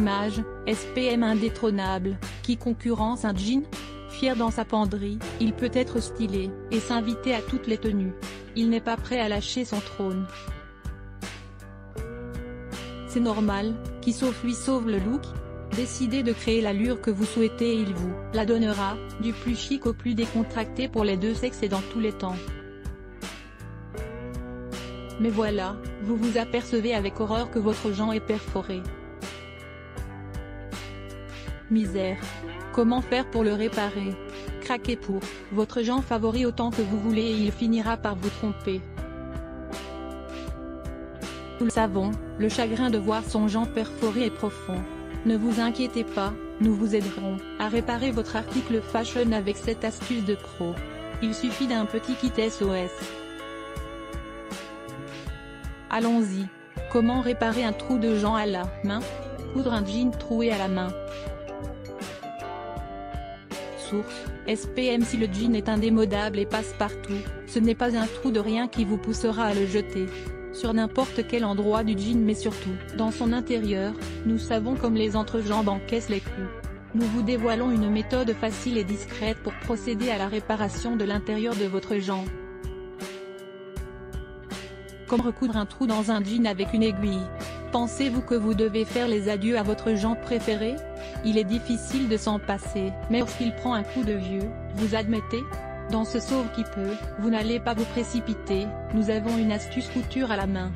image, SPM indétrônable, qui concurrence un jean? Fier dans sa penderie, il peut être stylé, et s'inviter à toutes les tenues. Il n'est pas prêt à lâcher son trône. C'est normal, qui sauf lui sauve le look. Décidez de créer l'allure que vous souhaitez et il vous la donnera, du plus chic au plus décontracté pour les deux sexes et dans tous les temps. Mais voilà, vous vous apercevez avec horreur que votre jean est perforé. Misère. Comment faire pour le réparer? Craquez pour votre jean favori autant que vous voulez et il finira par vous tromper. Nous le savons, le chagrin de voir son jean perforé est profond. Ne vous inquiétez pas, nous vous aiderons à réparer votre article fashion avec cette astuce de pro. Il suffit d'un petit kit SOS. Allons-y. Comment réparer un trou de jean à la main? Coudre un jean troué à la main. Source: SPM. Si le jean est indémodable et passe partout, ce n'est pas un trou de rien qui vous poussera à le jeter sur n'importe quel endroit du jean mais surtout, dans son intérieur, nous savons comme les entrejambes encaissent les coups. Nous vous dévoilons une méthode facile et discrète pour procéder à la réparation de l'intérieur de votre jean. Comme recoudre un trou dans un jean avec une aiguille. Pensez-vous que vous devez faire les adieux à votre jean préféré? Il est difficile de s'en passer, mais lorsqu'il prend un coup de vieux, vous admettez? Dans ce sauve qui peut, vous n'allez pas vous précipiter, nous avons une astuce couture à la main.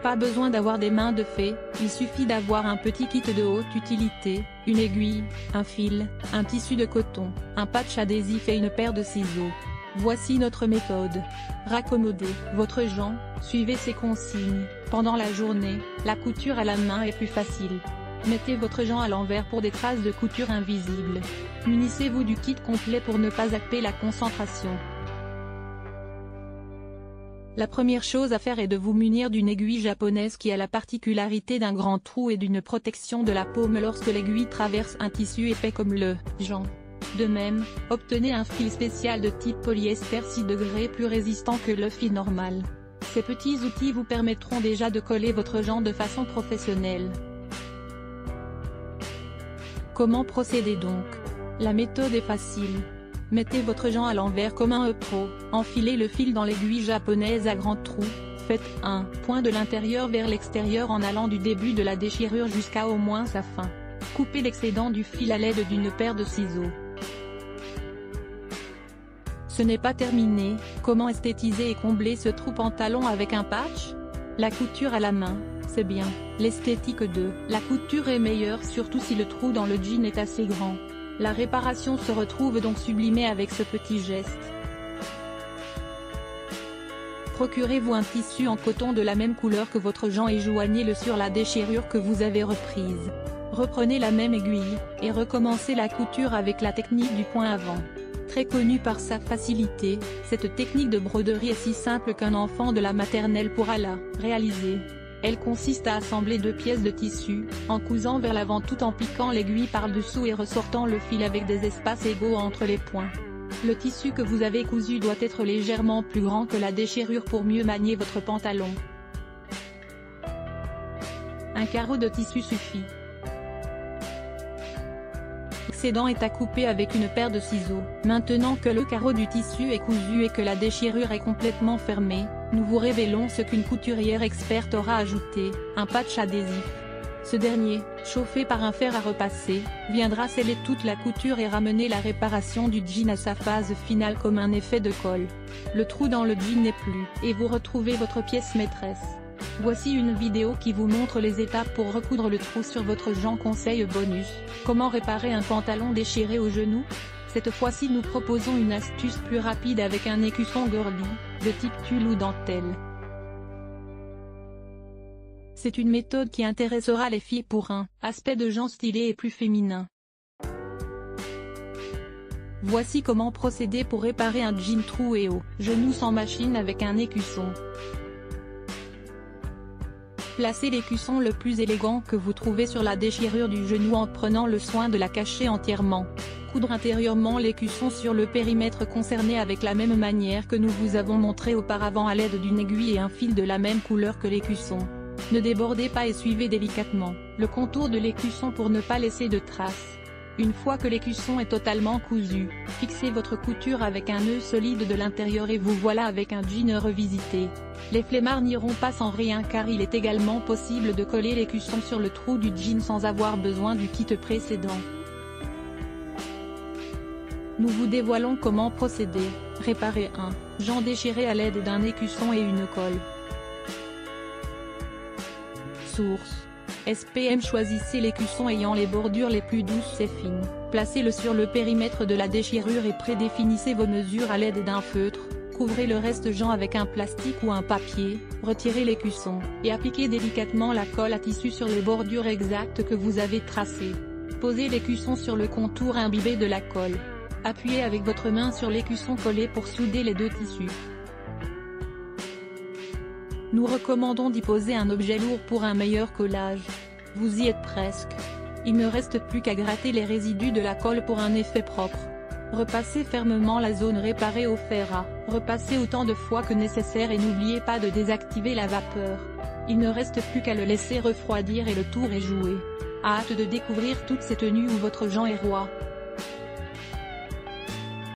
Pas besoin d'avoir des mains de fée, il suffit d'avoir un petit kit de haute utilité, une aiguille, un fil, un tissu de coton, un patch adhésif et une paire de ciseaux. Voici notre méthode. Raccommodez votre jean, suivez ces consignes. Pendant la journée, la couture à la main est plus facile. Mettez votre jean à l'envers pour des traces de couture invisibles. Munissez-vous du kit complet pour ne pas zapper la concentration. La première chose à faire est de vous munir d'une aiguille japonaise qui a la particularité d'un grand trou et d'une protection de la paume lorsque l'aiguille traverse un tissu épais comme le jean. De même, obtenez un fil spécial de type polyester 6 degrés plus résistant que le fil normal. Ces petits outils vous permettront déjà de coller votre jean de façon professionnelle. Comment procéder donc? La méthode est facile. Mettez votre jean à l'envers comme un E-Pro, enfilez le fil dans l'aiguille japonaise à grand trou, faites un point de l'intérieur vers l'extérieur en allant du début de la déchirure jusqu'à au moins sa fin. Coupez l'excédent du fil à l'aide d'une paire de ciseaux. Ce n'est pas terminé, comment esthétiser et combler ce trou pantalon avec un patch? La couture à la main, c'est bien, l'esthétique de la couture est meilleure surtout si le trou dans le jean est assez grand. La réparation se retrouve donc sublimée avec ce petit geste. Procurez-vous un tissu en coton de la même couleur que votre jean et joignez-le sur la déchirure que vous avez reprise. Reprenez la même aiguille, et recommencez la couture avec la technique du point avant. Très connue par sa facilité, cette technique de broderie est si simple qu'un enfant de la maternelle pourra la réaliser. Elle consiste à assembler deux pièces de tissu, en cousant vers l'avant tout en piquant l'aiguille par-dessous et ressortant le fil avec des espaces égaux entre les points. Le tissu que vous avez cousu doit être légèrement plus grand que la déchirure pour mieux manier votre pantalon. Un carreau de tissu suffit. L'excédent est à couper avec une paire de ciseaux. Maintenant que le carreau du tissu est cousu et que la déchirure est complètement fermée, nous vous révélons ce qu'une couturière experte aura ajouté, un patch adhésif. Ce dernier, chauffé par un fer à repasser, viendra sceller toute la couture et ramener la réparation du jean à sa phase finale comme un effet de colle. Le trou dans le jean n'est plus, et vous retrouvez votre pièce maîtresse. Voici une vidéo qui vous montre les étapes pour recoudre le trou sur votre jean. Conseil bonus, comment réparer un pantalon déchiré au genou? Cette fois-ci nous proposons une astuce plus rapide avec un écusson girly, de type tulle ou dentelle. C'est une méthode qui intéressera les filles pour un aspect de jean stylé et plus féminin. Voici comment procéder pour réparer un jean troué au genou sans machine avec un écusson. Placez l'écusson le plus élégant que vous trouvez sur la déchirure du genou en prenant le soin de la cacher entièrement. Coudre intérieurement l'écusson sur le périmètre concerné avec la même manière que nous vous avons montré auparavant à l'aide d'une aiguille et un fil de la même couleur que l'écusson. Ne débordez pas et suivez délicatement le contour de l'écusson pour ne pas laisser de traces. Une fois que l'écusson est totalement cousu, fixez votre couture avec un nœud solide de l'intérieur et vous voilà avec un jean revisité. Les flemmards n'iront pas sans rien car il est également possible de coller l'écusson sur le trou du jean sans avoir besoin du kit précédent. Nous vous dévoilons comment procéder. Réparer un jean déchiré à l'aide d'un écusson et une colle. Source. SPM. Choisissez l'écusson ayant les bordures les plus douces et fines. Placez-le sur le périmètre de la déchirure et prédéfinissez vos mesures à l'aide d'un feutre. Couvrez le reste jean avec un plastique ou un papier, retirez l'écusson, et appliquez délicatement la colle à tissu sur les bordures exactes que vous avez tracées. Posez l'écusson sur le contour imbibé de la colle. Appuyez avec votre main sur l'écusson collé pour souder les deux tissus. Nous recommandons d'y poser un objet lourd pour un meilleur collage. Vous y êtes presque. Il ne reste plus qu'à gratter les résidus de la colle pour un effet propre. Repassez fermement la zone réparée au fer à repasser autant de fois que nécessaire et n'oubliez pas de désactiver la vapeur. Il ne reste plus qu'à le laisser refroidir et le tour est joué. Hâte de découvrir toutes ces tenues où votre jean est roi.